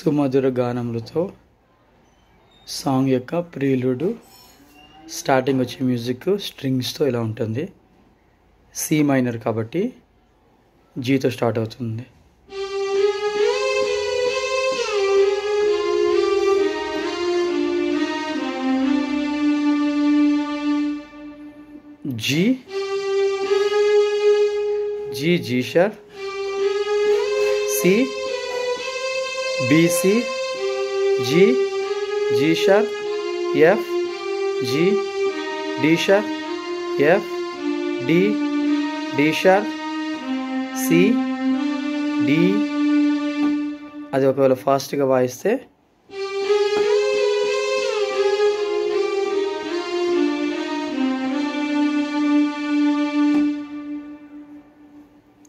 సుమధుర గానములతో సాంగ్ యొక్క ప్రీలూడ్ స్టార్టింగ్ వచ్చే మ్యూజిక్ స్ట్రింగ్స్తో ఇలా ఉంటుంది. సి మైనర్ కాబట్టి జీతో స్టార్ట్ అవుతుంది. G G G sharp, C B C, G G sharp, F G, D sharp, F D, D sharp, C D. అది ఒకవేళ ఫాస్ట్గా వాయిస్తే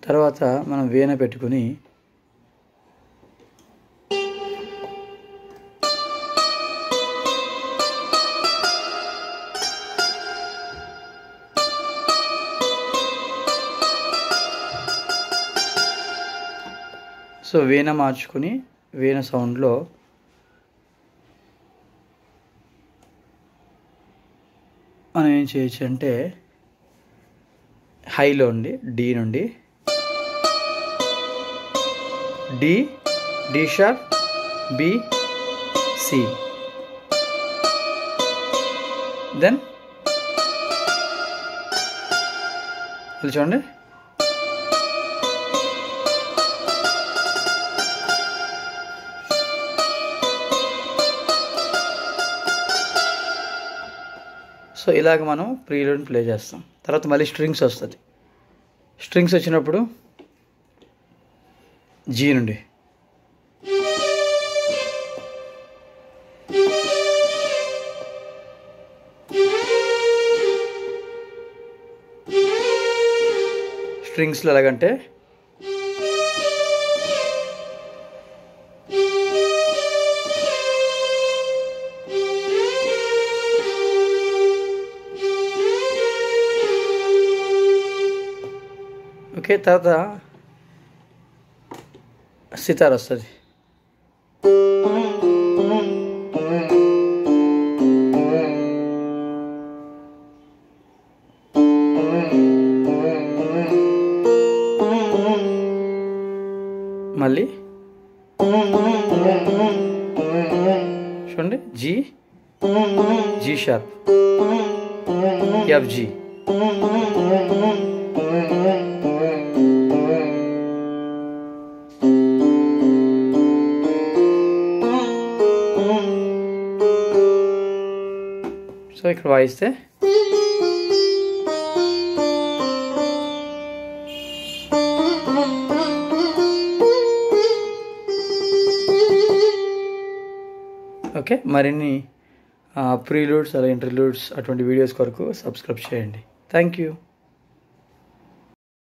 తర్వాత మనం వీణ పెట్టుకుని వీణ మార్చుకుని వీణ సౌండ్లో మనం ఏం చేయొచ్చు అంటే హైలో ఉండి డి నుండి D, D sharp, B, C, then చూడండి ఇలాగ మనం ప్రీలూడ్ ప్లే చేస్తాం. తర్వాత మళ్ళీ స్ట్రింగ్స్ వస్తుంది. స్ట్రింగ్స్ వచ్చినప్పుడు జీ నుండి స్ట్రింగ్స్లో ఎలాగంటే ఓకే. తర్వాత సితార్ వస్తుంది. మళ్ళీ చూడండి G, G sharp, F G, ఇక్కడ వాయిస్తే ఓకే. మరిన్ని ప్రీలూడ్స్ అలా ఇంటర్లూడ్స్ అటువంటి వీడియోస్ కొరకు సబ్స్క్రైబ్ చేయండి. Thank you.